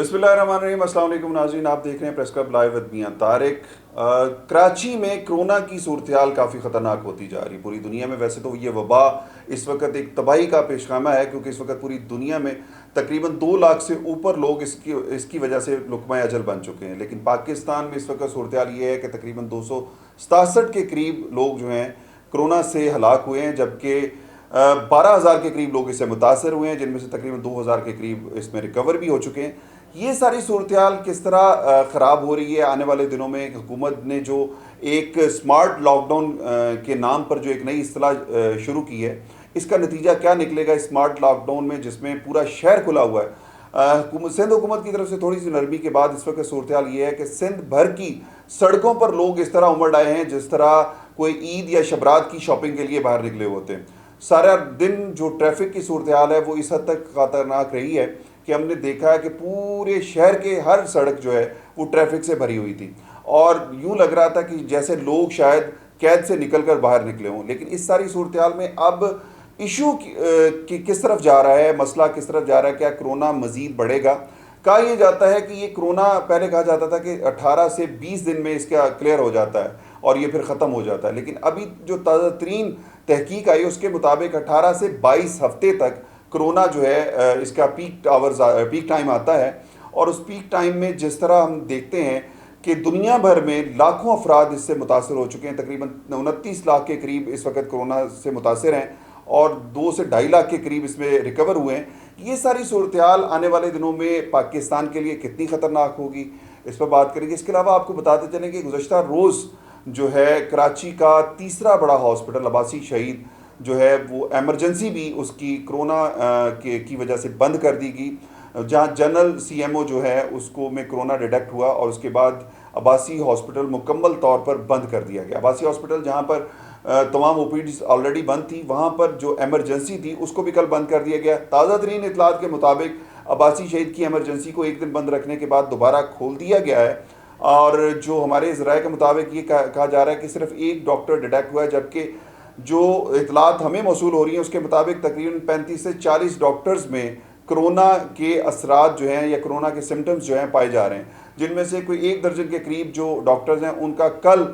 बिस्मिल्लाहिर्रहमानिर्रहीम। अस्सलाम वालेकुम नाज़रीन, आप देख रहे हैं प्रेस क्लब लाइव विद मियां तारिक। कराची में कोरोना की सूरत हाल काफ़ी ख़तरनाक होती जा रही है। पूरी दुनिया में वैसे तो ये वबा इस वक्त एक तबाही का पेशखामा है, क्योंकि इस वक्त पूरी दुनिया में तकरीबन 2 लाख से ऊपर लोग इसकी वजह से लुक़मा अजल बन चुके हैं। लेकिन पाकिस्तान में इस वक्त सूरत हाल ये है कि तकरीबन 267 के करीब लोग जो हैं कोरोना से हलाक हुए हैं, जबकि 12,000 के करीब लोग इससे मुतासर हुए हैं, जिनमें से तकरीबन 2,000 के करीब इसमें रिकवर भी हो चुके हैं। ये सारी सूरत हाल किस तरह ख़राब हो रही है? आने वाले दिनों में हुकूमत ने जो एक स्मार्ट लॉकडाउन के नाम पर जो एक नई इस्तिलाह शुरू की है, इसका नतीजा क्या निकलेगा स्मार्ट लॉकडाउन में, जिसमें पूरा शहर खुला हुआ है? सिंध हुकूमत की तरफ से थोड़ी सी नरमी के बाद इस वक्त सूरत हाल ये है कि सिंध भर की सड़कों पर लोग इस तरह उमड़ आए हैं जिस तरह कोई ईद या शबरात की शॉपिंग के लिए बाहर निकले होते हैं। सारा दिन जो ट्रैफिक की सूरत हाल है वो इस हद तक खतरनाक रही है कि हमने देखा है कि पूरे शहर के हर सड़क जो है वो ट्रैफिक से भरी हुई थी, और यूँ लग रहा था कि जैसे लोग शायद कैद से निकल कर बाहर निकले हों। लेकिन इस सारी सूरत हाल में अब इशू की किस तरफ जा रहा है, मसला किस तरफ जा रहा है? क्या कोरोना मज़ीद बढ़ेगा? कहा यह जाता है कि ये कोरोना, पहले कहा जाता था कि 18 से 20 दिन में इसका क्लियर हो जाता है और ये फिर ख़त्म हो जाता है, लेकिन अभी जो ताज़ा तरीन तहकीक आई उसके मुताबिक 18 से 22 हफ्ते तक कोरोना जो है इसका पीक टाइम आता है। और उस पीक टाइम में जिस तरह हम देखते हैं कि दुनिया भर में लाखों अफराद इससे मुतासर हो चुके हैं, तकरीबन 29 लाख के करीब इस वक्त कोरोना से मुतासर हैं और 2 से 2.5 लाख के करीब इसमें रिकवर हुए हैं। ये सारी सूरत हाल आने वाले दिनों में पाकिस्तान के लिए कितनी ख़तरनाक होगी, इस पर बात करेंगे। इसके अलावा आपको बताते चलें कि गुज़श्ता रोज़ जो है कराची का तीसरा बड़ा हॉस्पिटल अब्बासी शहीद जो है वो एमरजेंसी भी उसकी कोरोना की वजह से बंद कर दी गई, जहाँ जनरल CMO जो है उसको में कोरोना डिटेक्ट हुआ और उसके बाद अब्बासी हॉस्पिटल मुकम्मल तौर पर बंद कर दिया गया। अब्बासी हॉस्पिटल जहाँ पर तमाम OPDs ऑलरेडी बंद थी, वहाँ पर जो एमरजेंसी थी उसको भी कल बंद कर दिया गया। ताज़ा तरीन इतलात के मुताबिक अब्बासी शहीद की एमरजेंसी को एक दिन बंद रखने के बाद दोबारा खोल दिया गया है, और जो हमारे ज़राए के मुताबिक ये कहा जा रहा है कि सिर्फ एक डॉक्टर डिटेक्ट हुआ है, जबकि जो इतलात हमें मौसूल हो रही हैं उसके मुताबिक तकरीबन 35 से 40 डॉक्टर्स में कोरोना के असरात जो हैं या कोरोना के सिम्टम्स जो हैं पाए जा रहे हैं, जिनमें से कोई 1 दर्जन के करीब जो डॉक्टर्स हैं उनका कल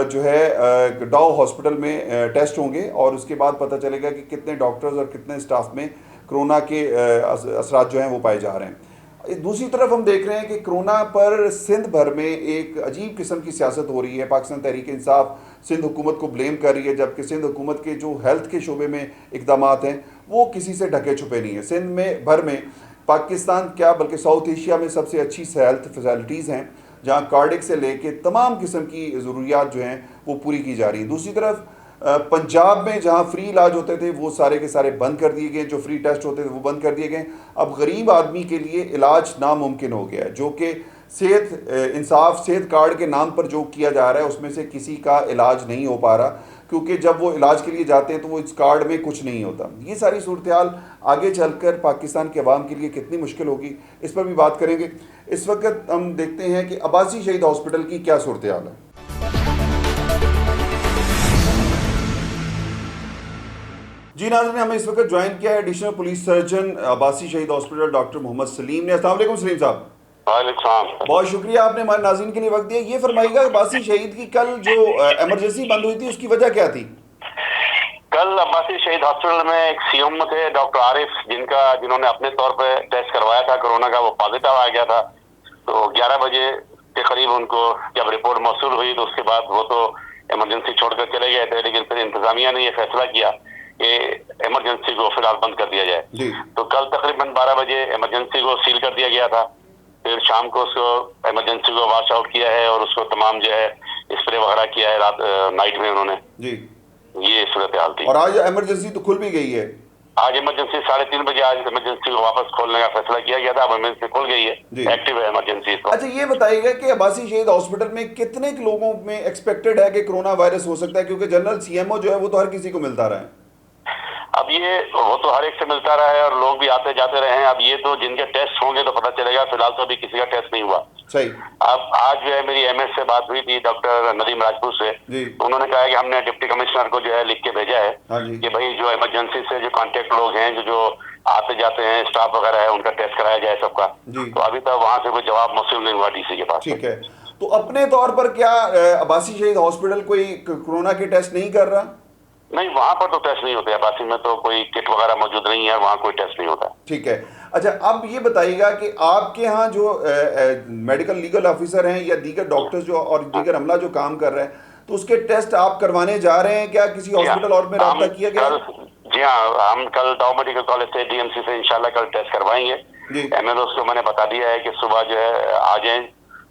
जो है डाउ हॉस्पिटल में टेस्ट होंगे और उसके बाद पता चलेगा कि कितने डॉक्टर्स और कितने स्टाफ में कोरोना के असरात जो हैं वो पाए जा रहे हैं। दूसरी तरफ हम देख रहे हैं कि कोरोना पर सिंध भर में एक अजीब किस्म की सियासत हो रही है। पाकिस्तान तहरीक इंसाफ सिंध हुकूमत को ब्लेम कर रही है, जबकि सिंध हुकूमत के जो हेल्थ के शोबे में इकदाम हैं वो किसी से ढके छुपे नहीं है। सिंध में भर में पाकिस्तान क्या बल्कि साउथ एशिया में सबसे अच्छी हेल्थ फैसिलिटीज़ हैं, जहाँ कार्डिक से लेके तमाम किस्म की ज़रूरियात जो हैं वो पूरी की जा रही है। दूसरी तरफ पंजाब में जहाँ फ्री इलाज होते थे वो सारे के सारे बंद कर दिए गए, जो फ्री टेस्ट होते थे वो बंद कर दिए गए। अब गरीब आदमी के लिए इलाज नामुमकिन हो गया है, जो कि सेहत कार्ड के नाम पर जो किया जा रहा है उसमें से किसी का इलाज नहीं हो पा रहा, क्योंकि जब वो इलाज के लिए जाते हैं तो वो इस कार्ड में कुछ नहीं होता। ये सारी सूरत हाल आगे चलकर पाकिस्तान के अवाम के लिए कितनी मुश्किल होगी, इस पर भी बात करेंगे। इस वक्त हम देखते हैं कि अब्बासी शहीद हॉस्पिटल की क्या सूरत हाल है। जी नाज़रीन, हमें इस वक्त ज्वाइन किया है एडिशनल पुलिस सर्जन अब्बासी शहीद हॉस्पिटल डॉक्टर मोहम्मद सलीम ने। अस्सलाम वालेकुम सलीम साहब। बहुत शुक्रिया आपने हमारे नाज़रीन के लिए वक्त दिया। ये फरमाइएगा अब्बासी शहीद की कल जो एमरजेंसी बंद हुई थी उसकी वजह क्या थी? कल अब्बासी शहीद हॉस्पिटल में एक CM थे डॉक्टर आरिफ, जिन्होंने अपने तौर पे टेस्ट करवाया था कोरोना का, वो पॉजिटिव आ गया था। तो 11 बजे के करीब उनको जब रिपोर्ट मौसूल हुई तो उसके बाद वो तो इमरजेंसी छोड़कर चले गए थे, लेकिन फिर इंतजामिया ने ये फैसला किया कि इमरजेंसी को फिलहाल बंद कर दिया जाए। तो कल तकरीबन 12 बजे इमरजेंसी को सील कर दिया गया था। फिर शाम को उसको इमरजेंसी को वॉश आउट किया है और उसको तमाम जो है स्प्रे वगैरह किया है रात नाइट में उन्होंने जी। ये सूरत हाल थी। और आज इमरजेंसी तो खुल भी गई है। आज इमरजेंसी 3:30 बजे आज इमरजेंसी को वापस खोलने का फैसला किया गया था। अब इमरजेंसी खुल गई है, एक्टिव है इमरजेंसी। अच्छा ये बताइएगा कि अब्बासी शहीद हॉस्पिटल में कितने लोगों में एक्सपेक्टेड है कि कोरोना वायरस हो सकता है, क्योंकि जनरल CMO जो है वो तो हर किसी को मिलता रहा है। अब वो तो हर एक से मिलता रहा है और लोग भी आते जाते रहे हैं। अब ये तो जिनके टेस्ट होंगे तो पता चलेगा, फिलहाल तो अभी किसी का टेस्ट नहीं हुआ। सही। अब आज जो है मेरी MS से बात हुई थी डॉक्टर नदीम राजपूत से, तो उन्होंने कहा है कि हमने डिप्टी कमिश्नर को जो है लिख के भेजा है कि भाई जो इमरजेंसी से जो कांटेक्ट लोग हैं, जो आते जाते हैं स्टाफ वगैरह है, उनका टेस्ट कराया जाए सबका। जी तो अभी तक वहां से कोई जवाब मौसूल नहीं हुआ डीसी के पास से। ठीक है। तो अपने तौर पर क्या अब्बासी शहीद हॉस्पिटल कोई कोरोना के टेस्ट नहीं कर रहा? नहीं, वहां पर तो टेस्ट नहीं होते, अब्बासी में तो कोई किट वगैरह मौजूद नहीं है, वहां कोई टेस्ट नहीं होता। ठीक है। अच्छा, अब ये बताइएगा कि आपके यहाँ जो मेडिकल लीगल ऑफिसर हैं या दीगर डॉक्टर्स जो और दीगर अमला जो काम कर रहे हैं, तो उसके टेस्ट आप करवाने जा रहे हैं क्या? किसी जी हाँ, हॉस्पिटल और में राब्ता किया गया? जी हाँ, हम कल डाउ मेडिकल कॉलेज से डीएमसी से इंशाल्लाह कल टेस्ट करवाएंगे। जी एमएलओ को मैंने बता दिया है कि सुबह जो है आ जाएं,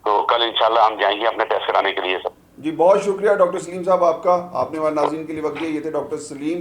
तो कल इंशाल्लाह हम जाएंगे अपने टेस्ट कराने के लिए सब। जी, बहुत शुक्रिया डॉक्टर सलीम साहब आपका, आपने हमारे नाज़रीन के लिए वक्त दिया। ये थे डॉक्टर सलीम,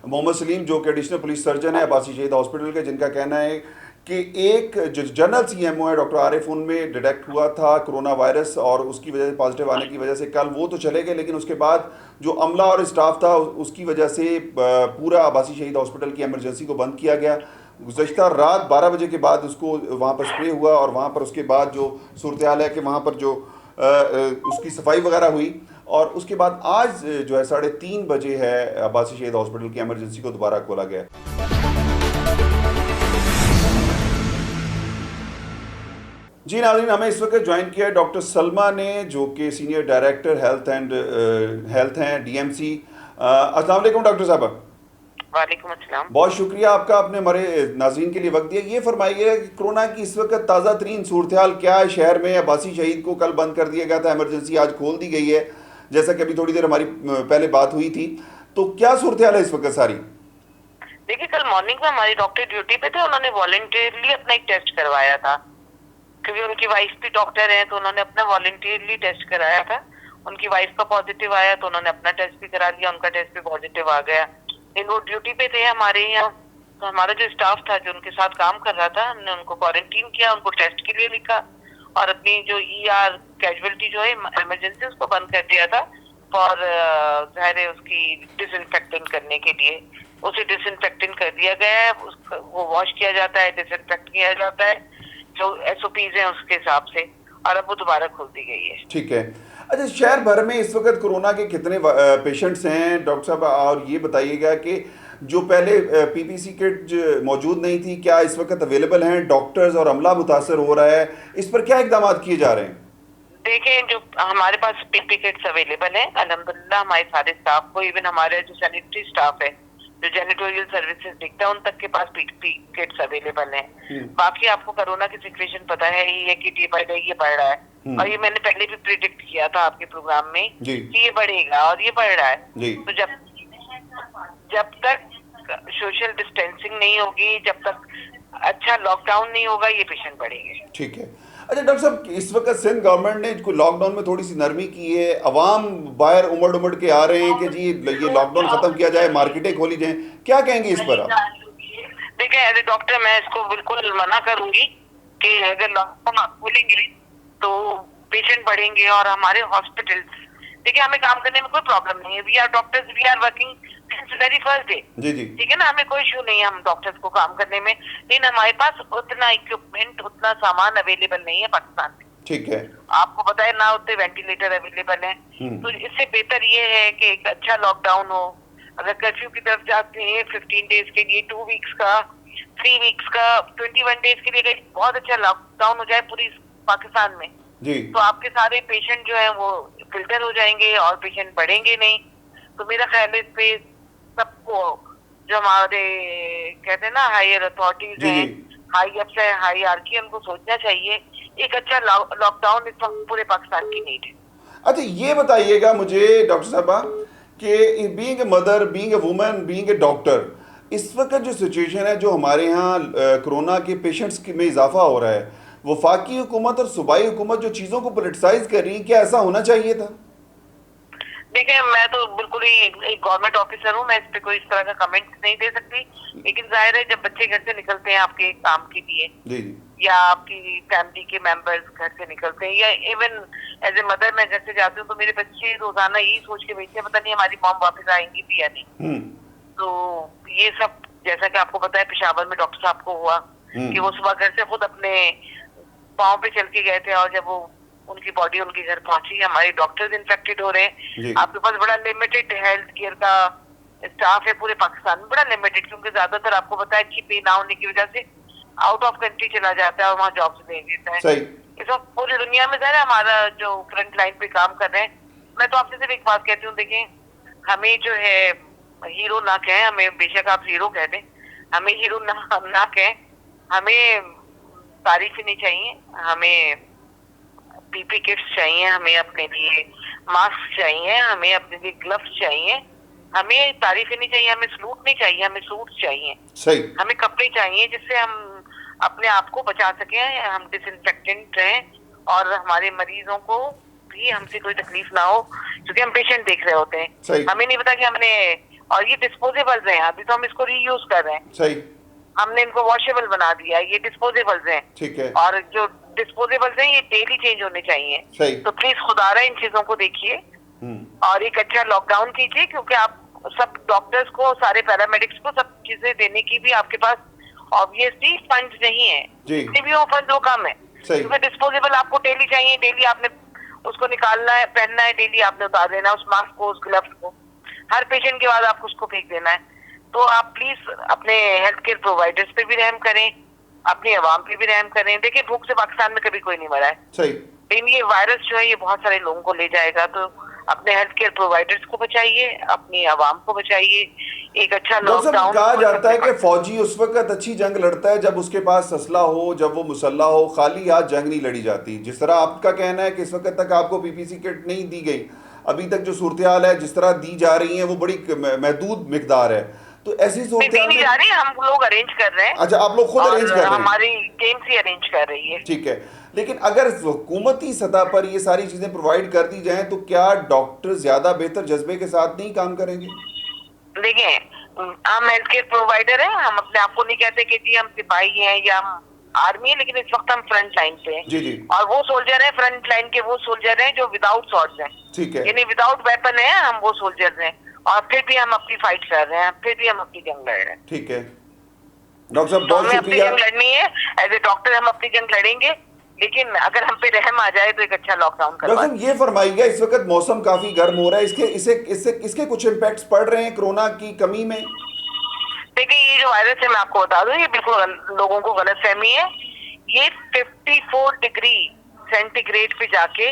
मोहम्मद सलीम, जो कि एडिशनल पुलिस सर्जन है अब्बासी शहीद हॉस्पिटल के, जिनका कहना है कि एक जो जनरल सीएमओ है डॉक्टर आरिफ, उनमें डिटेक्ट हुआ था कोरोना वायरस और उसकी वजह से पॉजिटिव आने की वजह से कल वो तो चले गए, लेकिन उसके बाद जो अमला और स्टाफ था उसकी वजह से पूरा अब्बासी शहीद हॉस्पिटल की एमरजेंसी को बंद किया गया। गुज़श्ता रात 12 बजे के बाद उसको वहाँ पर स्प्रे हुआ और वहाँ पर उसके बाद जो सूरत हाल है कि वहाँ पर जो उसकी सफाई वगैरह हुई और उसके बाद आज जो है 3:30 बजे है अब्बासी शहीद हॉस्पिटल की एमरजेंसी को दोबारा खोला गया। जी नाज़रीन, हमें इस वक्त ज्वाइन किया है डॉक्टर सलमा ने, जो कि सीनियर डायरेक्टर हेल्थ हैं डीएमसी। अस्सलाम वालेकुम डॉक्टर साहब। वालेकुम अस्सलाम। बहुत शुक्रिया आपका, आपने हमारे नाज़रीन के लिए वक्त दिया। ये फरमाइएगा कि कोरोना की इस वक्त ताज़ा तरीन सूरत हाल क्या है शहर में? अब्बासी शहीद को कल बंद कर दिया गया था, एमरजेंसी आज खोल दी गई है, जैसा कि अभी थोड़ी देर हमारी पहले बात हुई थी। तो क्या सूरत हाल है इस वक्त सारी? देखिए, कल मॉर्निंग में हमारे डॉक्टर ड्यूटी पे थे, उन्होंने वॉलंटियरली अपना एक टेस्ट करवाया था, क्योंकि उनकी वाइफ भी डॉक्टर है, तो उन्होंने अपना वॉलंटियरली टेस्ट कराया था। उनकी वाइफ का पॉजिटिव आया तो उन्होंने अपना टेस्ट भी करा लिया, उनका टेस्ट भी पॉजिटिव आ गया। लेकिन वो ड्यूटी पे थे हमारे यहाँ, तो हमारा जो स्टाफ था जो उनके साथ काम कर रहा था, हमने उनको क्वारंटीन किया, उनको टेस्ट के लिए लिखा और अपनी जो ईआर कैजुअलिटी जो है इमरजेंसी उसको बंद कर दिया था और जाहिर है उसकी डिसइंफेक्टिंग करने के लिए उसे डिसइंफेक्टिंग कर दिया गया है। वो वॉश किया जाता है, डिसइंफेक्ट किया जाता है, जो एसओपीज हैं उसके हिसाब से, और अब वो दोबारा खोल दी गई है। ठीक है। अच्छा, शहर भर में इस वक्त कोरोना के कितने पेशेंट्स हैं डॉक्टर साहब? और ये बताइएगा कि जो पहले पीपीसी किट मौजूद नहीं थी, क्या इस वक्त अवेलेबल हैं? डॉक्टर्स और अमला मुतासर हो रहा है, इस पर क्या इकदाम किए जा रहे हैं? देखें, जो हमारे पास पीपी किट्स अवेलेबल हैं अल्हम्दुलिल्लाह, हमारे सारे स्टाफ को, इवन हमारे जो सैनिटरी स्टाफ है जो जेनिटोरियल सर्विसेज दिखता है, उन तक के पास पीपी किट्स अवेलेबल हैं। बाकी आपको कोरोना की सिचुएशन पता है ही है कि डे बाय डे ये बढ़ रहा है, और ये मैंने पहले भी प्रिडिक्ट किया था आपके प्रोग्राम में कि ये बढ़ेगा और ये बढ़ रहा है। तो जब तक सोशल डिस्टेंसिंग नहीं होगी, जब तक अच्छा लॉकडाउन नहीं होगा, ये पेशेंट बढ़ेंगे। ठीक है। अच्छा डॉक्टर साहब, इस वक्त सिंध गवर्नमेंट ने लॉकडाउन में थोड़ी सी नरमी की है, अवाम बाहर उमड़ के आ रहे हैं कि जी ये लॉकडाउन खत्म किया जाए, मार्केटें खोली जाएं, क्या कहेंगे इस पर आप? देखिए, एज ए डॉक्टर मैं इसको बिल्कुल मना करूंगी कि अगर लॉकडाउन आप खोलेंगे तो पेशेंट बढ़ेंगे और हमारे हॉस्पिटल्स, देखिए हमें काम करने में कोई प्रॉब्लम नहीं है, we are doctors, we are working since very first day. जी जी, ठीक है ना, हमें कोई इशू नहीं है हम डॉक्टर्स को काम करने में, लेकिन हमारे पास उतना इक्विपमेंट, उतना सामान अवेलेबल नहीं है पाकिस्तान में। ठीक है। आपको पता है ना, उतने वेंटिलेटर अवेलेबल है। तो इससे बेहतर ये है कि एक अच्छा लॉकडाउन हो। अगर कर्फ्यू की तरफ जाते हैं 15 डेज के लिए, 2 वीक्स का, 3 वीक्स का, 21 डेज के लिए, अगर बहुत अच्छा लॉकडाउन हो जाए पूरी पाकिस्तान में जी, तो आपके सारे पेशेंट जो है वो फिल्टर हो जाएंगे और पेशेंट बढ़ेंगे नहीं। तो मेरा ख्याल है इस पे सबको, जो हमारे कहते हैं ना हायर अथॉरिटीज जी, हैं, हाई अप्स है, हाई आर्की, उनको सोचना चाहिए। एक अच्छा लॉकडाउन इस वक्त पूरे पाकिस्तान की नीड है। अच्छा ये बताइएगा मुझे डॉक्टर साहबा कि being a mother, being a woman, being a doctor, इस वक्त जो सिचुएशन है, जो हमारे यहाँ कोरोना के पेशेंट्स में इजाफा हो रहा है, वफाकी हुकूमत और सूबाई हुकूमत जो चीज़ों को पोलिटिसाइज कर रही है, क्या ऐसा होना चाहिए था? देखिए, मैं तो बिल्कुल ही एक गवर्नमेंट ऑफिसर हूँ, मैं इस पे कोई इस तरह का कमेंट नहीं दे सकती, लेकिन जाहिर है जब बच्चे घर से निकलते हैं आपके काम के लिए, जी या आपकी फैमिली के मेंबर्स घर से निकलते हैं, या इवन एज ए मदर मैं घर से जाती हूँ, तो मेरे बच्चे रोजाना यही सोच के भेजते हैं पता नहीं हमारी मॉम वापस आएंगी भी या नहीं। तो ये सब, जैसा कि आपको पता है पेशावर में डॉक्टर साहब को हुआ कि वो सुबह घर से खुद अपने पाँव पे चल के गए थे, और जब वो उनकी बॉडी उनके घर पहुंची, हमारे डॉक्टर्स इन्फेक्टेड हो रहे हैं। आपके पास बड़ा लिमिटेड हेल्थ केयर का स्टाफ है पूरे पाकिस्तान में बड़ा लिमिटेड, क्योंकि ज्यादातर आपको पता है अच्छी पे ना होने की वजह से आउट ऑफ कंट्री चला जाता है और वहाँ जॉब दे देता है। सही। इस वक्त पूरी दुनिया में है हमारा जो फ्रंट लाइन पे काम कर रहे हैं। मैं तो आपसे सिर्फ एक बात कहती हूँ, देखिए हमें जो है हीरो ना कहें, हमें बेशक आप हीरो कह दें, हमें हीरो ना कहें, हमें तारीफ नहीं चाहिए, हमें पीपी किट्स चाहिए, हमें अपने लिए मास्क चाहिए, हमें अपने लिए ग्लव्स चाहिए, हमें तारीफ नहीं चाहिए, हमें सलूट नहीं चाहिए, हमें सूट चाहिए, सही। हमें कपड़े चाहिए जिससे हम अपने आप को बचा सकें, हम डिसइंफेक्टेंट रहें और हमारे मरीजों को भी हमसे कोई तकलीफ ना हो, क्योंकि हम पेशेंट देख रहे होते हैं। सही। हमें नहीं पता कि हमने, और ये डिस्पोजेबल्स हैं, अभी तो हम इसको रीयूज कर रहे हैं, सही। हमने इनको वॉशेबल बना दिया, ये डिस्पोजेबल्स हैं। ठीक है। और जो डिस्पोजेबल्स हैं ये डेली चेंज होने चाहिए। सही। तो प्लीज खुदारा इन चीजों को देखिए और एक अच्छा लॉकडाउन कीजिए, क्योंकि आप सब डॉक्टर्स को, सारे पैरामेडिक्स को सब चीजें देने की भी आपके पास ऑब्वियसली फंड नहीं है, जितने भी हो फंड वो कम है, क्योंकि डिस्पोजेबल आपको डेली चाहिए, डेली आपने उसको निकालना है, पहनना है, डेली आपने उतार देना है उस मास्क को, उस ग्लव्स को, हर पेशेंट के बाद आपको उसको फेंक देना है। तो आप प्लीज अपने हेल्थ केयर प्रोवाइडर्स पे भी रहम करें, अपनी आवाम पे भी रहम करें। देखिए भूख से पाकिस्तान में कभी कोई नहीं मरा है, सही। लेकिन ये वायरस जो है ये बहुत सारे लोगों को ले जाएगा, तो अपने हेल्थ केयर प्रोवाइडर्स को बचाइए, अपनी आवाम को बचाइए। एक अच्छा लॉकडाउन, कहा जाता है कि फौजी उस वक्त अच्छी जंग लड़ता है जब उसके पास असला हो, जब वो मुसल्ला हो, खाली हाथ जंग नहीं लड़ी जाती। जिस तरह आपका कहना है कि इस वक्त तक आपको पीपीसी किट नहीं दी गई, अभी तक जो सूरत हाल है जिस तरह दी जा रही है वो बड़ी महदूद मिकदार है, तो ऐसी सूरत नहीं जा रही, हम लोग अरेंज कर रहे हैं। अच्छा, आप लोग खुद अरेंज कर रहे हैं? हमारी टीम से अरेंज कर रही है। ठीक है, लेकिन अगर हुकूमती सतह पर ये सारी चीजें प्रोवाइड कर दी जाएं तो क्या डॉक्टर ज्यादा बेहतर जज्बे के साथ नहीं काम करेंगे? देखिए हम हेल्थ केयर प्रोवाइडर हैं, हम अपने आप को नहीं कहते कि जी हम सिपाही हैं या हम आर्मी है, लेकिन इस वक्त हम फ्रंट लाइन पे हैं। जी जी। और वो सोल्जर है फ्रंट लाइन के, वो सोल्जर हैं जो विदाउट सॉर्ड्स हैं, ठीक है, यानी विदाउट वेपन है, हम वो सोल्जर हैं और फिर भी हम अपनी फाइट कर रहे हैं, फिर भी हम अपनी जंग लड़ रहे हैं। ठीक है डॉक्टर साहब, तो बहुत हमें अपनी शुक्रिया। जंग लड़नी है, एज ए डॉक्टर हम अपनी जंग लड़ेंगे, लेकिन अगर हम पे रहम आ जाए तो एक अच्छा लॉकडाउन करवा। डॉक्टर साहब ये फरमाइएगा, इस वक्त मौसम काफी गर्म हो रहा है, इसके कुछ इम्पैक्ट्स पड़ रहे हैं कोरोना की कमी में? देखिए ये जो वायरस है मैं आपको बता दूं, ये बिल्कुल लोगों को गलत फहमी है। ये 54 डिग्री सेंटीग्रेड पे जाके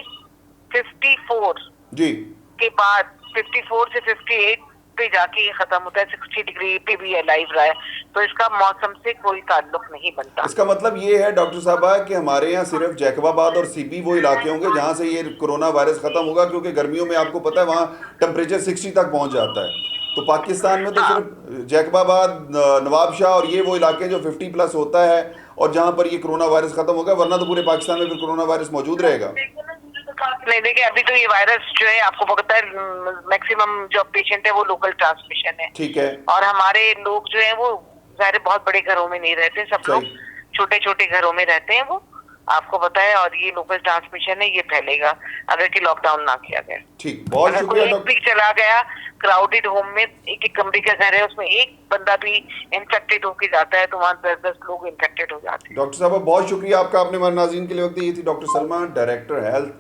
54 जी के बाद 54 से 58 पे जाके ये खत्म होता है, 60 डिग्री पे भी लाइव रहा है, तो इसका मौसम से कोई ताल्लुक नहीं बनता। इसका मतलब ये है डॉक्टर साहबा कि हमारे यहाँ सिर्फ जैकबाबाद और सीबी वो इलाके होंगे जहाँ से ये कोरोना वायरस खत्म होगा, क्योंकि गर्मियों में आपको पता है वहाँ टेम्परेचर 60 तक पहुँच जाता है। तो पाकिस्तान में तो सिर्फ जैकबाबाद, नवाबशाह और ये वो इलाके जो 50+ होता है और जहाँ पर ये कोरोना वायरस खत्म होगा, वरना तो पूरे पाकिस्तान में फिर कोरोना वायरस मौजूद रहेगा। नहीं देखिए अभी तो ये वायरस जो है आपको पता है मैक्सिमम जो पेशेंट है वो लोकल ट्रांसमिशन है। ठीक है। और हमारे लोग जो है वो ज़ाहिर बहुत बड़े घरों में नहीं रहते, सब लोग छोटे छोटे घरों में रहते हैं, वो आपको पता है, और ये लोकल ट्रांसमिशन है, ये फैलेगा अगर कि लॉकडाउन ना किया गया। ठीक, बहुत शुक्रिया डॉक्टर। चला गया क्राउडेड होम में, एक एक कमरे का घर है, उसमें एक बंदा भी इन्फेक्टेड होके जाता है तो वहाँ 10-10 लोग इन्फेक्टेड हो जाते हैं। डॉक्टर साहब बहुत शुक्रिया आपका, आपने हमारे नाज़रीन के लिए वक्त दी। ये थी doctor Salma, director health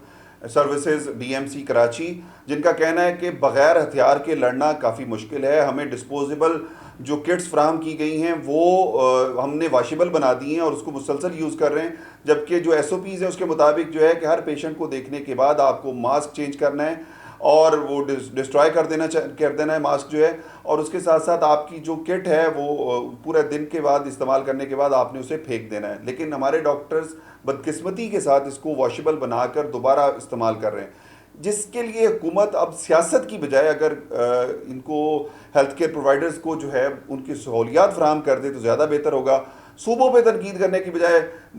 services BMC Karachi, जिनका कहना है कि बग़ैर हथियार के लड़ना काफ़ी मुश्किल है। हमें डिस्पोजेबल जो किट्स फ्राहम की गई हैं वो हमने वॉशेबल बना दी हैं और उसको मुसलसल यूज़ कर रहे हैं, जबकि जो SOPs हैं उसके मुताबिक जो है कि हर पेशेंट को देखने के बाद आपको मास्क चेंज करना है और वो डिस्ट्रॉय कर देना है मास्क जो है, और उसके साथ साथ आपकी जो किट है वो पूरे दिन के बाद इस्तेमाल करने के बाद आपने उसे फेंक देना है। लेकिन हमारे डॉक्टर्स बदकिस्मती के साथ इसको वॉशेबल बनाकर दोबारा इस्तेमाल कर रहे हैं, जिसके लिए हुकूमत अब सियासत की बजाय अगर इनको हेल्थ केयर प्रोवाइडर्स को जो है उनकी सहूलियात फराहम कर दे तो ज़्यादा बेहतर होगा। सूबों पे तनकीद करने की बजाय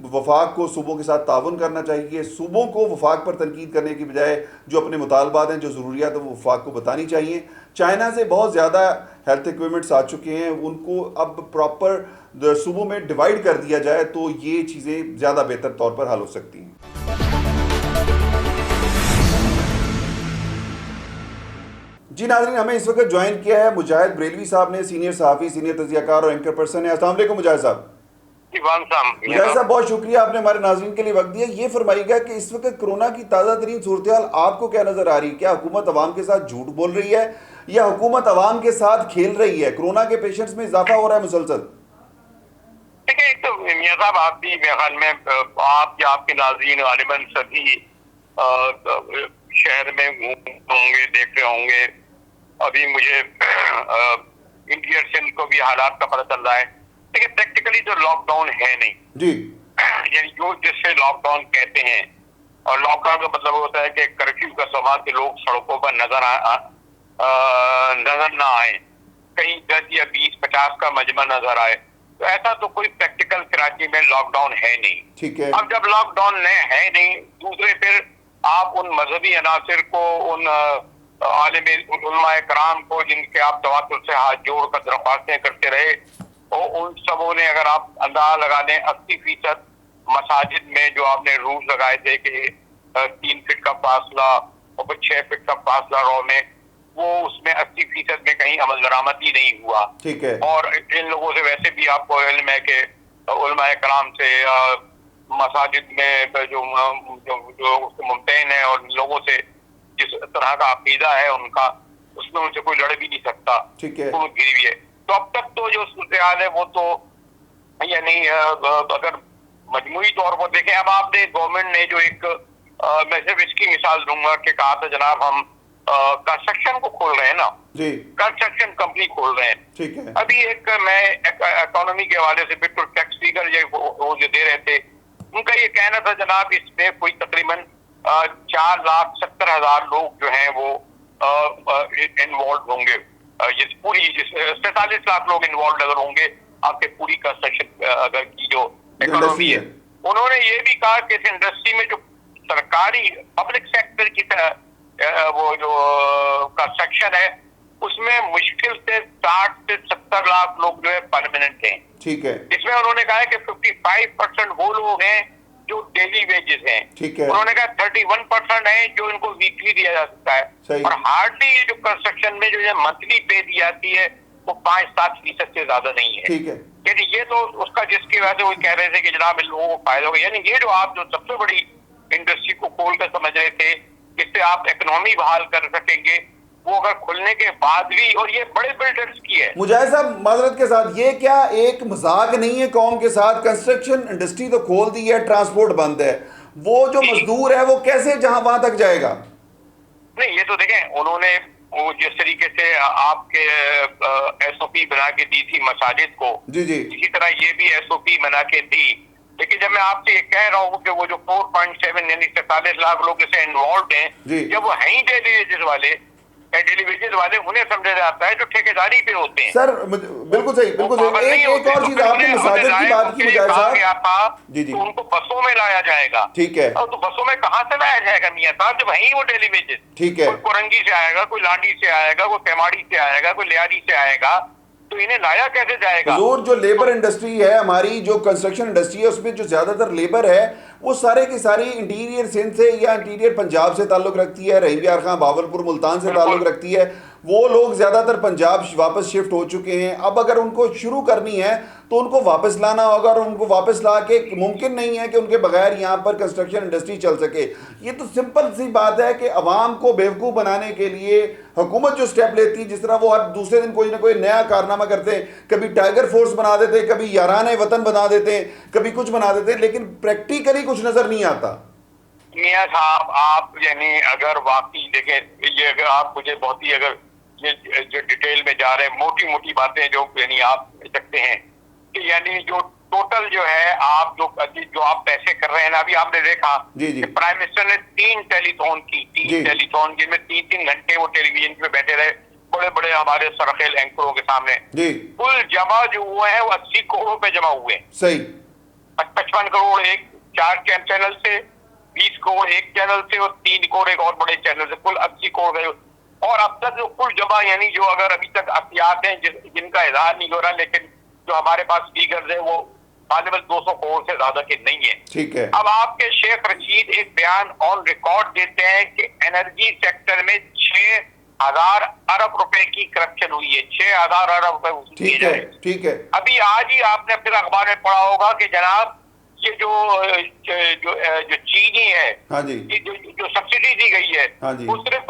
वफाक को सूबों के साथ ताउन करना चाहिए। सूबों को वफाक पर तनकीद करने की बजाय जो अपने मुतालबात हैं, जो ज़रूरियात है, वो वफाक को बतानी चाहिए। चाइना से बहुत ज़्यादा हेल्थ इक्विपमेंट्स आ चुके हैं, उनको अब प्रॉपर सूबों में डिवाइड कर दिया जाए तो ये चीज़ें ज़्यादा बेहतर तौर पर हल हो सकती हैं। जी नाज़रीन, हमें इस वक्त ज्वाइन किया है मुजाहिद बरेलवी साहब ने, सीनियर सहाफ़ी, सीनियर तज़कियाकार और एंकर पर्सन है। अस्सलाम वालेकुम मुजाहिद साहब। मुजाहिद साहब, बहुत शुक्रिया, आपने हमारे नाज़रीन के लिए वक्त दिया। ये फरमाइएगा कि इस वक्त कोरोना की ताज़ा तरीन सूरत हाल आपको क्या नज़र आ रही है? क्या हुकूमत अवाम के साथ झूठ बोल रही है या हुकूमत अवाम के साथ खेल रही है? कोरोना के पेशेंट्स में इजाफा हो रहा है मुसलसल। देखिए, एक तो मियां साहब, आप भी मेरे ख्याल में आप या आपके नाज़रीन गालिबन सभी शहर में घूम होंगे, देख रहे होंगे। अभी मुझे इंडिया सिंध को भी हालात का पता चल रहा है। देखिए, प्रैक्टिकली तो लॉकडाउन है नहीं जी, यानी जो जिससे लॉकडाउन कहते हैं, और लॉकडाउन का मतलब होता है कि कर्फ्यू का सवाल के लोग सड़कों पर नजर ना आए, कहीं 10 या 20-50 का मजमा नजर आए। तो ऐसा तो कोई प्रैक्टिकल कराची में लॉकडाउन है नहीं। ठीक है। अब जब लॉकडाउन है नहीं, दूसरे फिर आप उन मजहबी अनासिर को, उन उलमाए कराम को जिनके आप तवातुर से हाथ जोड़कर दरख्वास्तें करते रहे, और उन सबों ने, अगर आप अंदाजा लगा लें, 80% मसाजिद में जो आपने रूल लगाए थे कि 3 फीट का फासला और फिर 6 फीट का फासला रो में, वो उसमें 80% में कहीं अमल दरामद ही नहीं हुआ। ठीक है। और इन लोगों से वैसे भी आपको इल्म है कि उलमाए कराम से मसाजिद में जो मुमतैन है, और लोगों से जिस तरह का अकीदा है उनका, उसमें उनसे कोई लड़ भी नहीं सकता। ठीक है। गिरी हुई है। तो अब तक तो जो सूरत हाल है वो तो यानी अगर मजमूई तौर पर देखें, अब आपने गवर्नमेंट ने जो एक मैं सिर्फ इसकी मिसाल दूंगा कि कहा था जनाब, हम कंस्ट्रक्शन को खोल रहे हैं ना जी, कंस्ट्रक्शन कंपनी खोल रहे हैं। ठीक है। अभी एक मैं इकोनॉमी के हवाले से बिल्कुल टैक्स फिगर वो जो दे रहे थे, उनका ये कहना था जनाब, इसमें कोई तकरीबन 4,70,000 लोग जो हैं वो इन्वॉल्व होंगे। ये पूरी 47 लाख लोग इन्वॉल्व अगर होंगे आपके पूरी कंस्ट्रक्शन अगर की जो इकोनॉमी है। उन्होंने ये भी कहा कि इस इंडस्ट्री में जो सरकारी पब्लिक सेक्टर की वो जो कंस्ट्रक्शन है, उसमें मुश्किल से 60 से 70 लाख लोग जो है परमानेंट हैं। ठीक है। इसमें उन्होंने कहा है कि 55% वो लोग हैं जो डेली वेजेस हैं। ठीक है। उन्होंने कहा 31% है जो इनको वीकली दिया जा सकता है। सही। और हार्डली ये जो कंस्ट्रक्शन में जो है मंथली पे दी जाती है वो 5-7% से ज्यादा नहीं है। ठीक है। यानी ये तो उसका जिसकी वजह से वो कह रहे थे कि जनाब इन लोगों को फायदा होगा। यानी ये जो आप जो सबसे बड़ी इंडस्ट्री को खोल कर समझ रहे थे इससे आप इकोनॉमी बहाल कर सकेंगे, वो अगर खुलने के बाद भी, और ये बड़े बिल्डर्स की है। मुजाहिद साहब, माजरत के साथ, ये क्या एक मजाक नहीं है कौम के साथ? कंस्ट्रक्शन इंडस्ट्री तो खोल दी है, ट्रांसपोर्ट बंद है, वो जो मजदूर है वो कैसे जहां वहां तक जाएगा? नहीं, ये तो देखें, उन्होंने वो जिस तरीके से आपके SOP बना के दी थी मसाजिद को, जी जी, इसी तरह ये भी SOP बना के दी। लेकिन जब मैं आपसे ये कह रहा हूँ कि वो जो 4.7 यानी 47 लाख लोग इससे इन्वॉल्व हैं, जब वो हैं ही डेली वेजेस वाले, उन्हें समझा जाता है जो ठेकेदारी पे होते हैं। सर बिल्कुल सही, बिल्कुल सही। एक और चीज, आपने मसाजिद की बात की मुजाहिद साहब, जी जी, तो उनको बसों में लाया जाएगा। ठीक है। तो बसों में कहाँ से लाया जाएगा मियां साहब, जब वही वो डेली वेजेस? ठीक है। कोई कोरंगी से आएगा, कोई लाडी से आएगा, कोई पेमाड़ी से आएगा, कोई लियारी से आएगा, तो इन्हें लाया कैसे जाएगा? हुजूर, जो लेबर इंडस्ट्री है हमारी, जो कंस्ट्रक्शन इंडस्ट्री है, उसमें जो ज्यादातर लेबर है वो सारे की सारी इंटीरियर सिंध से या इंटीरियर पंजाब से ताल्लुक रखती है, रहीम यार खां, बावलपुर, मुल्तान से ताल्लुक रखती है। वो लोग ज्यादातर पंजाब वापस शिफ्ट हो चुके हैं। अब अगर उनको शुरू करनी है तो उनको वापस लाना होगा, और उनको वापस ला के मुमकिन नहीं है कि उनके बगैर यहाँ पर कंस्ट्रक्शन इंडस्ट्री चल सके। ये तो सिंपल सी बात है कि अवाम को बेवकूफ़ बनाने के लिए हुकूमत जो स्टेप लेती है, जिस तरह वो हर दूसरे दिन कोई ना कोई नया कारनामा करते हैं, कभी टाइगर फोर्स बना देते हैं, कभी याराने वतन बना देते हैं, कभी कुछ बना देते हैं, लेकिन प्रैक्टिकली कुछ नजर नहीं आता। मियां साहब, आप यानी अगर वाकई देखें, ये अगर आप मुझे बहुत ही अगर ये जो डिटेल में जा रहे हैं, मोटी मोटी बातें जो यानी आप सकते हैं कि यानी जो टोटल जो है आप जो आप पैसे कर रहे हैं ना, अभी आपने देखा जी जी, प्राइम मिनिस्टर ने 3 टेलीथॉन की, 3 टेलीथॉन जिनमें 3-3 घंटे वो टेलीविजन पे बैठे रहे, बड़े बड़े हमारे सरखेल एंकरों के सामने। जी, कुल जमा जो हुए हैं वो 80 करोड़ रुपए जमा हुए हैं। सही। 55 करोड़ एक 4 चैनल से, 20 करोड़ एक चैनल से, और 3 करोड़ एक और बड़े चैनल से, कुल 80 करोड़ गए। और अब तक जो कुल जमा यानी जो अगर अभी तक अहतियात हैं जिनका इजहार नहीं हो रहा, लेकिन जो हमारे पास फिगर्स है वो गालिबन 200 करोड़ से ज्यादा के नहीं है। ठीक है। अब आपके शेख रशीद एक बयान ऑन रिकॉर्ड देते हैं कि एनर्जी सेक्टर में 6 6,000 अरब रुपए की करप्शन हुई है, 6,000 अरब रुपए वसूल किए ठीक है, जाए। ठीक है। अभी आज ही आपने फिर अखबार में पढ़ा होगा कि जनाब ये जो जो जो चीनी है, हाँ जी, ये जो सब्सिडी दी गई है, हाँ जी, वो सिर्फ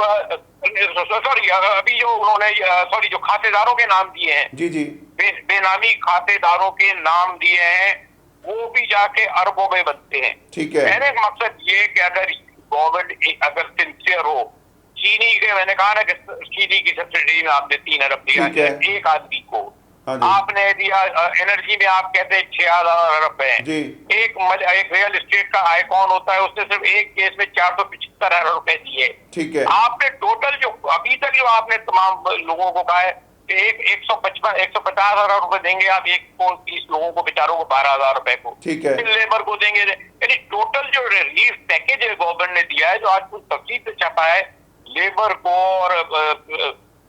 सॉरी अभी जो उन्होंने सॉरी जो खातेदारों के नाम दिए हैं, जी जी, बेनामी खातेदारों के नाम दिए हैं, वो भी जाके अरबों में बनते हैं। ठीक है, मैंने मकसद ये कि अगर गवर्नमेंट अगर सिंसियर हो, चीनी के मैंने कहा ना कि चीनी की सब्सिडी में आपने 3 अरब दिया ठीक है। एक आदमी को, हाँ जी, आपने दिया एनर्जी में आप कहते हैं 6,000 अरब है। जी, एक रियल एस्टेट का आइकॉन होता है, उसने सिर्फ एक केस में 475 अरब रुपए दिए। ठीक है, आपने टोटल जो अभी तक जो आपने तमाम लोगों को कहा है कि 150 अरब रुपए देंगे आप, 130 लोगों को बेचारों को 12,000 रुपए को, ठीक है, फिर लेबर को देंगे, यानी टोटल जो रिलीफ पैकेज है गवर्नमेंट ने दिया है, जो आज कुछ तफसील से छपा है लेबर को और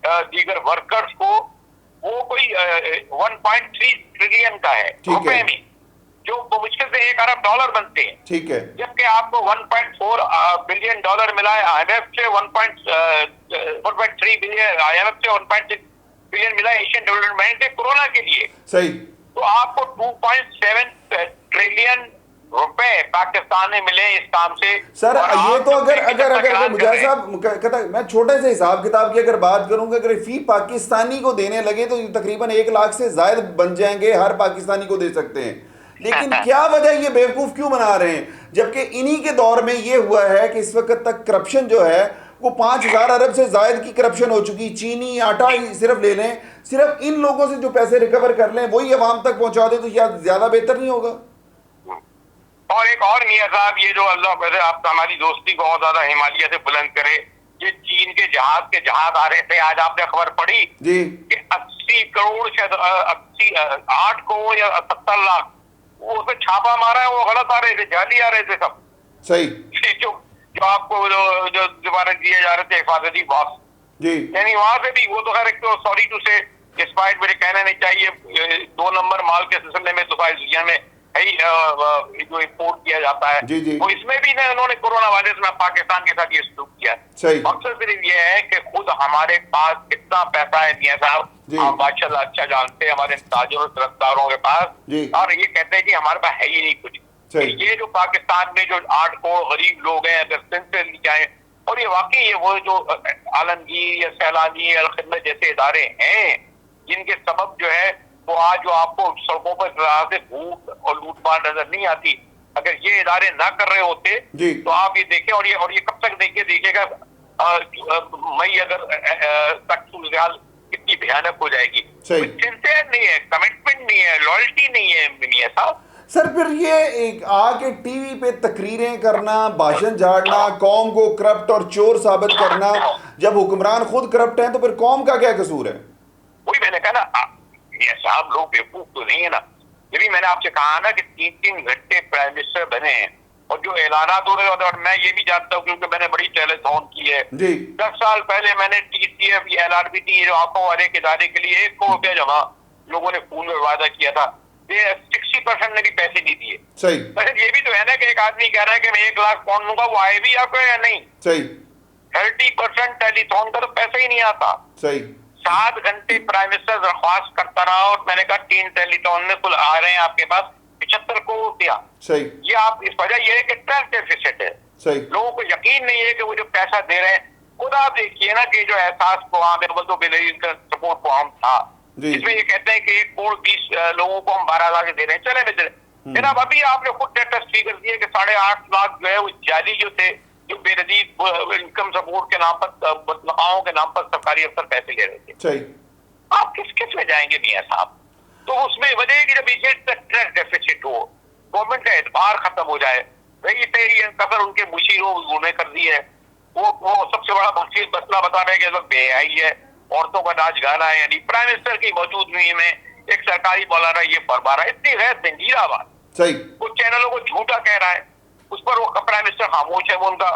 दीगर वर्कर्स को, वो कोई 1.3 ट्रिलियन का है ठीक है। रुपए में, जो मुश्किल से 1 अरब डॉलर बनते हैं। ठीक है, जबकि आपको 1.4 बिलियन डॉलर मिला है आईएमएफ से, 1.3 बिलियन आईएमएफ से, 1.6 बिलियन मिला है एशियन डेवलपमेंट बैंक से कोरोना के लिए। सही। तो आपको 2.7 ट्रिलियन रुपए पाकिस्तान में मिले इस काम से। सर और ये आप तो जो अगर तरीके से अगर अगर तकरार मुजाहिद कर रहे हैं, साहब कहता, मैं छोटे से हिसाब किताब की अगर बात करूंगा, अगर फी पाकिस्तानी को देने लगे तो तकरीबन 1 लाख से ज्यादा बन जाएंगे, हर पाकिस्तानी को दे सकते हैं। लेकिन क्या वजह ये बेवकूफ क्यों बना रहे हैं, जबकि इन्हीं के दौर में ये हुआ है कि इस वक्त तक करप्शन जो है वो 5,000 अरब से ज्यादा की करप्शन हो चुकी। चीनी आटा ही सिर्फ ले लें, सिर्फ इन लोगों से जो पैसे रिकवर कर लें वही अवाम तक पहुंचा दे तो शायद ज्यादा बेहतर नहीं होगा। और एक और मियां साहब, ये जो अल्लाह करे आप हमारी दोस्ती को और ज्यादा हिमालय से बुलंद करे, ये चीन के जहाज आ रहे थे, आज आपने खबर पढ़ी जी कि 80 करोड़ शायद 8 करोड़ या 70 लाख वो उसमें छापा मारा है, वो गलत आ रहे थे, जाली आ रहे थे सब। सही। जो आपको जो दोबारा दिए जा रहे थे हिफाजती बॉक्स, जी यानी वहां से भी वो तो खैर, एक तो सॉरी टू से डिस्पाइट मुझे कहना नहीं चाहिए, 2 नंबर माल के सिलसिले में तो सारी दुनिया में है ही जो इम्पोर्ट किया जाता है, जी जी, वो इसमें भी ना उन्होंने कोरोना वायरस में पाकिस्तान के साथ ये सलूक किया। सही। मकसद सिर्फ ये है कि खुद हमारे पास कितना पैसा है मियां साहब, जी। हम माशाल्लाह अच्छा जानते हैं हमारे ताजरों तरफदारों के पास, जी। और ये कहते हैं कि हमारे पास है ही नहीं कुछ। सही। ये जो पाकिस्तान में जो 8 करोड़ गरीब लोग हैं, अगर सिंसियरली जाए, और ये वाकई ये वो जो आलमगीर या सैलानी या खिदमत जैसे इदारे हैं जिनके सबब जो है वो आज जो आपको सड़कों पर से भूख और लूटमार नजर नहीं आती, अगर ये इदारे ना कर रहे होते जी। तो आप ये देखें, और ये कब तक देखिएगा मई अगर तक सूरत कितनी भयानक हो जाएगी। सही। सिंसियर नहीं है, कमिटमेंट नहीं है, लॉयल्टी नहीं है मियां साहब। सर फिर ये एक आके टीवी पे तकरीरें करना, भाषण झाड़ना, कौम को करप्ट और चोर साबित करना, जब हुक्मरान खुद करप्ट हैं तो फिर कौम का क्या कसूर है? वही मैंने कहा ना, ये साहब लोग बेवकूफ तो नहीं है ना। ये भी मैंने आपसे कहा ना कि 3-3 घंटे प्राइम मिनिस्टर बने हैं, और जो ऐलानात हो रहे हैं, और मैं ये भी जानता हूँ क्योंकि मैंने बड़ी टेलीथॉन की है जी। 10 साल पहले मैंने TCF या LRBT जो आंखों वाले के इदारे के लिए 1 करोड़ रुपया जमा लोगों ने खून में वादा किया था, 60% ने भी पैसे नहीं दिए। सही। वैसे ये भी तो है ना कि एक आदमी कह रहा है कि मैं 1 लाख पाउंड दूंगा, वो आए भी आपको या नहीं? सही। 30% टेलीथॉन का तो पैसा ही नहीं आता। सही। 7 घंटे प्राइम मिनिस्टर दरख्वास्त करता रहा, और मैंने कहा 3 टेलीथॉन में कुल आ रहे हैं आपके पास 75 करोड़ रुपया। सही। ये आप इस वजह ये है कि ट्रस्ट डेफिसिट है, सही। लोगों को यकीन नहीं है कि वो जो पैसा दे रहे हैं, खुद आप देखिए ना कि जो एहसास तो सपोर्ट फॉर्म था, इसमें ये कहते हैं कि 1 करोड़ 20 लोगों को हम 12 लाख दे रहे हैं, चले बेच रहे। जनाब अभी आपने खुद डेटा फिगर दिए कि 8.5 लाख जो है वो जाली जो थे, जो बेनजीर इनकम सपोर्ट के नाम पर, बदलावों के नाम पर सरकारी अफसर पैसे ले रहे थे। सही। आप किस में जाएंगे मियां साहब? तो उसमें वजह कि जब ये ट्रस्ट डेफिसिट हो, गवर्नमेंट का एतबार खत्म हो जाए, वही से ये कसर उनके मुशीरों उन्होंने कर दी है। वो सबसे बड़ा मसला बता रहे हैं कि बेहयाई है, औरतों का नाच गाना है, यानी प्राइम मिनिस्टर की मौजूदगी में एक सरकारी मौलाना ये फरमा रहा है, इतनी गैर संजीदा बात। सही। कुछ चैनलों को झूठा कह रहा है, उस पर वो प्राइम मिनिस्टर खामोश है, वो उनका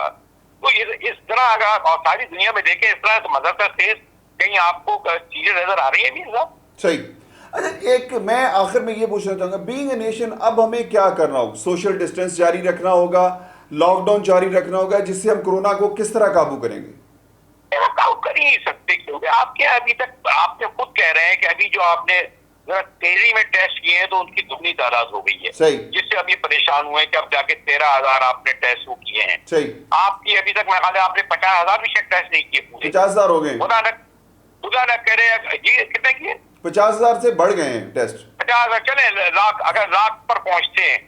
तो इस तरह अगर और सारी दुनिया में देखें इस तरह से मदद से कहीं आपको चीजें नजर आ रही है भी साहब? सही। अच्छा, एक मैं आखिर में ये पूछना चाहूंगा, बीइंग ए नेशन अब हमें क्या करना होगा? सोशल डिस्टेंस जारी रखना होगा, लॉकडाउन जारी रखना होगा, जिससे हम कोरोना को किस तरह काबू करेंगे? वर्कआउट कर ही नहीं सकते, क्योंकि आपके अभी तक आपने खुद कह रहे हैं कि अभी जो आपने जरा तेजी में टेस्ट किए हैं तो उनकी दुगनी तादाद हो गई है, सही, जिससे अभी परेशान हुए कि अब जाके 13,000 आपने टेस्ट वो किए हैं। सही, आपकी अभी तक मैं ख्याल है आपने 50,000 भी शायद टेस्ट नहीं किए पूरे। 50,000 हो गए, खुदा न करे जी, कितने किए? 50,000 से बढ़ गए हैं टेस्ट। 50,000 चले, लाख, अगर लाख पर पहुंचते हैं,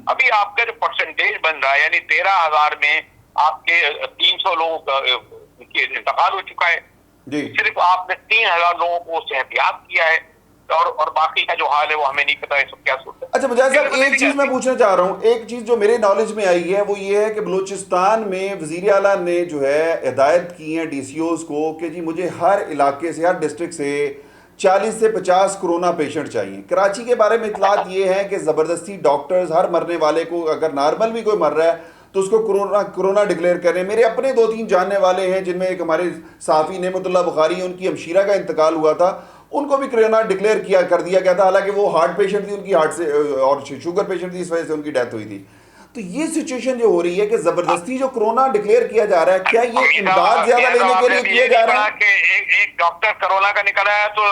अभी आपका जो परसेंटेज बन रहा है, यानी 13,000 में आपके 300 लोगों का इंतकाल हो चुका है जी, सिर्फ आपने 3,000 लोगों को सेहतियात किया है, और बाकी का जो हाल है वो हमें नहीं पता है, सब क्या सोचते हैं। अच्छा मुजाहिद साहब, एक चीज मैं पूछना चाह रहा हूँ, एक चीज जो मेरे नॉलेज में आई है वो ये है कि बलूचिस्तान में वजीर आला ने जो है हिदायत की है DCOs को कि जी मुझे हर इलाके से, हर डिस्ट्रिक्ट से 40 से 50 कोरोना पेशेंट चाहिए। कराची के बारे में इतलात ये है कि ज़बरदस्ती डॉक्टर्स हर मरने वाले को, अगर नॉर्मल भी कोई मर रहा है तो उसको कोरोना डिक्लेयर करें। मेरे अपने 2-3 जानने वाले हैं, जिनमें एक हमारे साफ़ी नेमतुल्लाह बुखारी, उनकी हमशीरा का इंतकाल हुआ था, उनको भी कोरोना डिक्लेयर कर दिया गया था, हालांकि वो हार्ट पेशेंट थी, उनकी हार्ट से और शुगर पेशेंट थी, इस वजह से उनकी डेथ हुई थी। तो ये सिचुएशन जो हो रही है कि जबरदस्ती जो कोरोना डिक्लेयर किया जा रहा है, क्या ये इमदाद ज्यादा लेने के लिए किया जा रहा है? एक डॉक्टर कोरोना का निकला है तो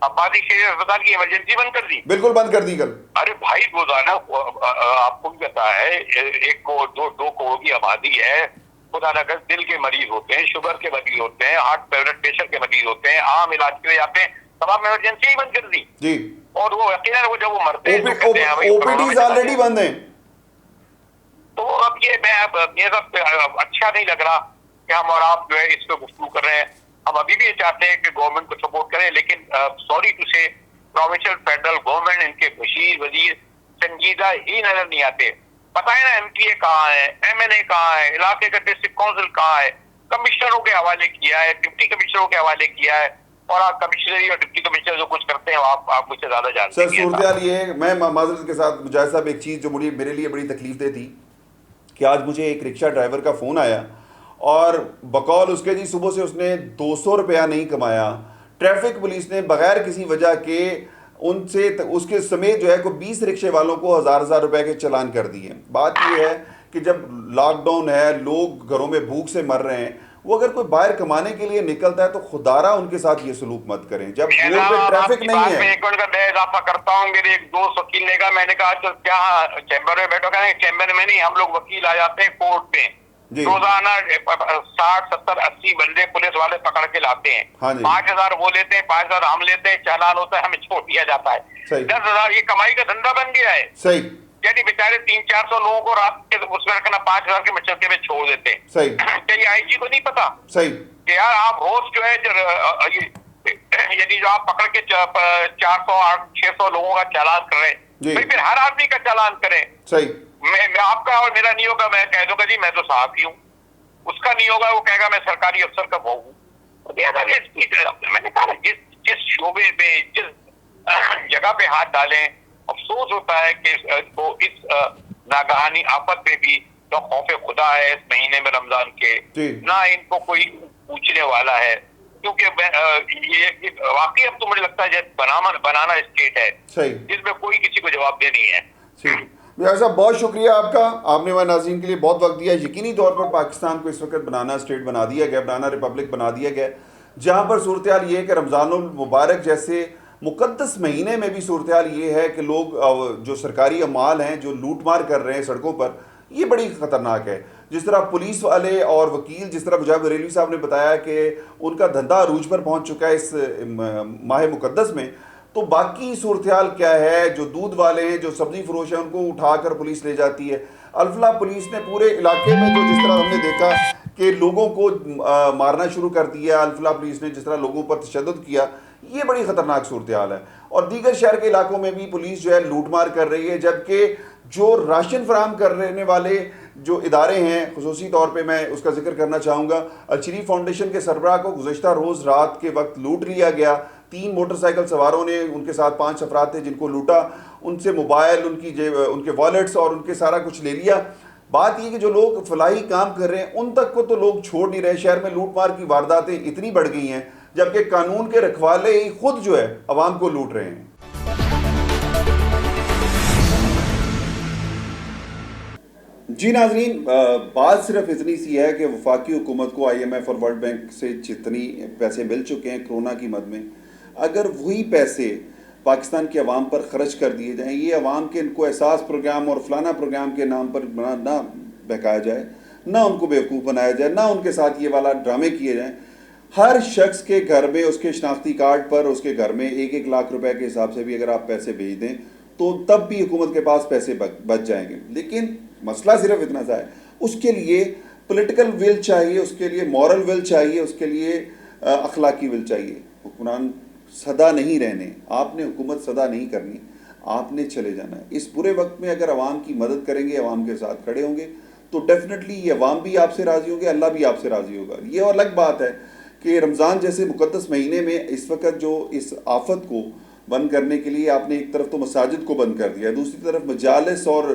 अब्बासी शरीफ अस्पताल की इमरजेंसी बंद कर दी, बिल्कुल बंद कर दी कल। अरे भाई रोजाना आपको भी पता है 1-2 करोड़ की आबादी है, खुदा न करे दिल के मरीज होते हैं, शुगर के मरीज होते हैं, हार्ट ब्लड प्रेशर के मरीज होते हैं, आम इलाज के लिए आते हैं, तमाम इमरजेंसी ही बंद कर दी जी। और वो यकीनन वो जब वो मरते हैं OPDs ऑलरेडी बंद हैं। तो अब ये मेरा अच्छा नहीं लग रहा कि हम और आप जो है इस पे गुफ्तगू कर रहे हैं। हम अभी भी ये चाहते हैं कि गवर्नमेंट को सपोर्ट करें, लेकिन सॉरी टू से प्रोविंशियल फेडरल गवर्नमेंट, इनके वजीर संजीदा ही नजर नहीं आते। पता है ना MPA कहाँ है, MNA कहाँ है, इलाके का डिस्ट्रिक्ट काउंसिल कहाँ है, कमिश्नरों के हवाले किया है, डिप्टी कमिश्नरों के हवाले किया है, और आप कमिश्नरी और डिप्टी कमिश्नर जो कुछ करते हैं आप मुझसे ज्यादा जानते हैं। सर सूरत ये है, मैं माजरत के साथ मुजाहिद साहब, एक चीज़ जो मेरे लिए बड़ी तकलीफ दे थी कि आज मुझे एक रिक्शा ड्राइवर का फ़ोन आया और बकौल उसके जी सुबह से उसने 200 रुपया नहीं कमाया। ट्रैफिक पुलिस ने बगैर किसी वजह के उनसे उसके समेत जो है को 20 रिक्शे वालों को 1000 रुपए के चालान कर दिए। बात यह है कि जब लॉकडाउन है, लोग घरों में भूख से मर रहे हैं, वो अगर कोई बाहर कमाने के लिए निकलता है तो खुदारा उनके साथ ये सलूक मत करें जब रोड पे ट्रैफिक नहीं है। एक मिनट का मैं इजाफा करता हूँ, मेरे एक दोस्त वकील ने कहा, मैंने कहा तो क्या चैम्बर में बैठो? कहना चैम्बर में नहीं, हम लोग वकील आ जाते हैं कोर्ट पे, रोजाना 60, 70, 80 बंदे पुलिस वाले पकड़ के लाते हैं। 5,000 वो लेते हैं, 5,000 हम लेते हैं, चालान होता है, हमें छोड़ दिया जाता है। 10,000 ये कमाई का धंधा बन गया है। सही, यानी बेचारे 300-400 लोगों को रात के उसमें रखना 5,000 के मचलके में छोड़ देते हैं। सही, क्या ये IG को नहीं पता? सही कि यार आप रोज जो है यदि जो आप पकड़ के 400-600 लोगों का चालान कर रहे हैं, फिर हर आदमी का चालान करें। सही, मैं आपका और मेरा नहीं होगा, मैं कह दूंगा जी मैं तो साहब ही हूँ, उसका नहीं होगा, वो कहेगा मैं सरकारी अफसर का बहू हूँ। मैंने कहा जिस शोबे पे, जिस जगह पे हाथ डालें, अफसोस होता है कि इस नागहानी आफत में भी तो खौफे खुदा है इस महीने में रमजान के, ना इनको कोई पूछने वाला है, क्योंकि ये वाकई अब तो मुझे लगता है जैसे बनाना स्टेट है जिसमें कोई किसी को जवाब दे नहीं है। साहब बहुत शुक्रिया आपका, आपने हमारे नाज़रीन के लिए बहुत वक्त दिया। यकीनी तौर पर पाकिस्तान को इस वक्त बनाना स्टेट बना दिया गया, बनाना रिपब्लिक बना दिया गया, जहाँ पर सूरत हाल ये है कि रमज़ानुल मुबारक जैसे मुक़द्दस महीने में भी सूरत हाल ये है कि लोग जो सरकारी अमाल हैं जो लूट मार कर रहे हैं सड़कों पर, ये बड़ी ख़तरनाक है। जिस तरह पुलिस वाले और वकील, जिस तरह मुजाहिद बरेलवी साहब ने बताया कि उनका धंधा अरूज पर पहुँच चुका है इस माह मुक़द्दस में, तो बाकी सूरत हाल क्या है? जो दूध वाले हैं, जो सब्ज़ी फरोश हैं, उनको उठाकर पुलिस ले जाती है। अल्फला पुलिस ने पूरे इलाके में जो जिस तरह हमने देखा कि लोगों को मारना शुरू कर दिया, अल्फला पुलिस ने जिस तरह लोगों पर तशद्दुद किया, ये बड़ी ख़तरनाक सूरत हाल है। और दीगर शहर के इलाकों में भी पुलिस जो है लूट मार कर रही है, जबकि जो राशन फराहम करने वाले जो इदारे हैं, खुसूसी तौर पे मैं उसका जिक्र करना चाहूँगा, अलशरीफ फाउंडेशन के सरबराह को गुज़श्ता रोज़ रात के वक्त लूट लिया गया। 3 मोटरसाइकिल सवारों ने, उनके साथ 5 अफराद थे जिनको लूटा, उनसे मोबाइल, उनके वॉलेट्स और उनके सारा कुछ ले लिया। बात ये कि जो लोग फलाही काम कर रहे हैं उन तक को तो लोग छोड़ नहीं रहे। शहर में लूट मार की वारदातें इतनी बढ़ गई हैं, जबकि कानून के रखवाले ही खुद जो है अवाम को लूट रहे हैं। जी नाजरीन, बात सिर्फ इतनी सी है कि वफाकी हुकूमत को IMF और वर्ल्ड बैंक से जितनी पैसे मिल चुके हैं कोरोना की मद में, अगर वही पैसे पाकिस्तान के अवाम पर खर्च कर दिए जाएं, ये अवाम के इनको एहसास प्रोग्राम और फलाना प्रोग्राम के नाम पर ना बहकाया जाए, ना उनको बेवकूफ़ बनाया जाए, ना उनके साथ ये वाला ड्रामे किए जाएँ। हर शख्स के घर में उसके शनाख्ती कार्ड पर उसके घर में 1-1 लाख रुपए के हिसाब से भी अगर आप पैसे भेज दें तो तब भी हुकूमत के पास पैसे बच जाएंगे। लेकिन मसला सिर्फ इतना सा है, उसके लिए पॉलिटिकल विल चाहिए, उसके लिए मॉरल विल चाहिए, उसके लिए अखलाकी विल चाहिए। हुक्मरान सदा नहीं रहने, आपने हुकूमत सदा नहीं करनी, आपने चले जाना है। इस बुरे वक्त में अगर अवाम की मदद करेंगे, अवाम के साथ खड़े होंगे तो डेफिनेटली ये अवाम भी आपसे राज़ी होंगे, अल्लाह भी आपसे राज़ी होगा। ये और अलग बात है कि रमज़ान जैसे मुक़द्दस महीने में इस वक्त जो इस आफत को बंद करने के लिए आपने एक तरफ तो मसाजिद को बंद कर दिया, दूसरी तरफ मजालिस और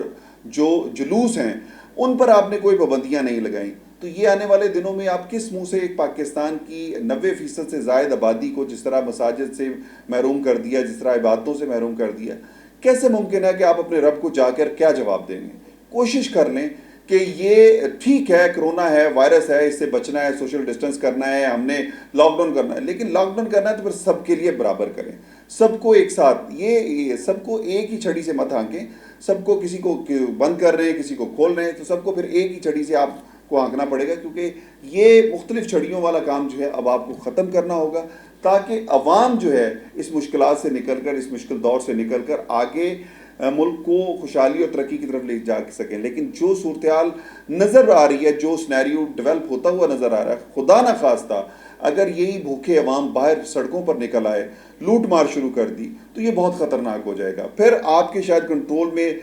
जो जुलूस हैं उन पर आपने कोई पाबंदियाँ नहीं लगाई। तो ये आने वाले दिनों में आप किस मुंह से एक पाकिस्तान की 90% से ज़ायद आबादी को जिस तरह मसाजिद से महरूम कर दिया, जिस तरह इबादतों से महरूम कर दिया, कैसे मुमकिन है कि आप अपने रब को जाकर क्या जवाब देंगे? कोशिश कर लें कि ये ठीक है, कोरोना है, वायरस है, इससे बचना है, सोशल डिस्टेंस करना है, हमने लॉकडाउन करना है, लेकिन लॉकडाउन करना है तो फिर सबके लिए बराबर करें, सबको एक साथ, ये सबको एक ही छड़ी से मत हाँकें। सबको, किसी को बंद कर रहे हैं, किसी को खोल रहे हैं, तो सबको फिर एक ही छड़ी से आपको हाँकना पड़ेगा, क्योंकि ये मुख्तलिफ छड़ियों वाला काम जो है अब आपको ख़त्म करना होगा, ताकि अवाम जो है इस मुश्किलात से निकल कर, इस मुश्किल दौर से निकल कर आगे मुल्क को खुशहाली और तरक्की की तरफ ले जा सकें। लेकिन जो सूरत हाल नज़र आ रही है, जो स्नैरियो डेवलप होता हुआ नज़र आ रहा है, खुदा न खास्ता अगर यही भूखे अवाम बाहर सड़कों पर निकल आए, लूट मार शुरू कर दी, तो ये बहुत ख़तरनाक हो जाएगा। फिर आपके शायद कंट्रोल में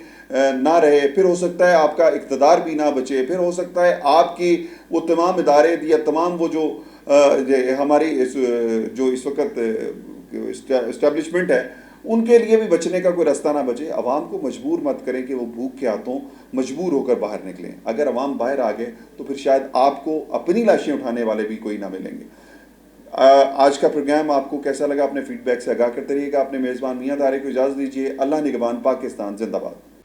ना रहे, फिर हो सकता है आपका इक़्तिदार भी ना बचे, फिर हो सकता है आपकी वो तमाम इदारे या तमाम वो जो हमारी जो इस वक्त इस्टेब्लिशमेंट है उनके लिए भी बचने का कोई रास्ता ना बचे। अवाम को मजबूर मत करें कि वो भूख के हाथों मजबूर होकर बाहर निकलें। अगर अवाम बाहर आ गए तो फिर शायद आपको अपनी लाशें उठाने वाले भी कोई ना मिलेंगे। आज का प्रोग्राम आपको कैसा लगा? अपने फीडबैक से आगाह करते रहिएगा। अपने मेज़बान मियां तारिक को इजाज़त दीजिए। अल्लाह निगहबान। पाकिस्तान जिंदाबाद।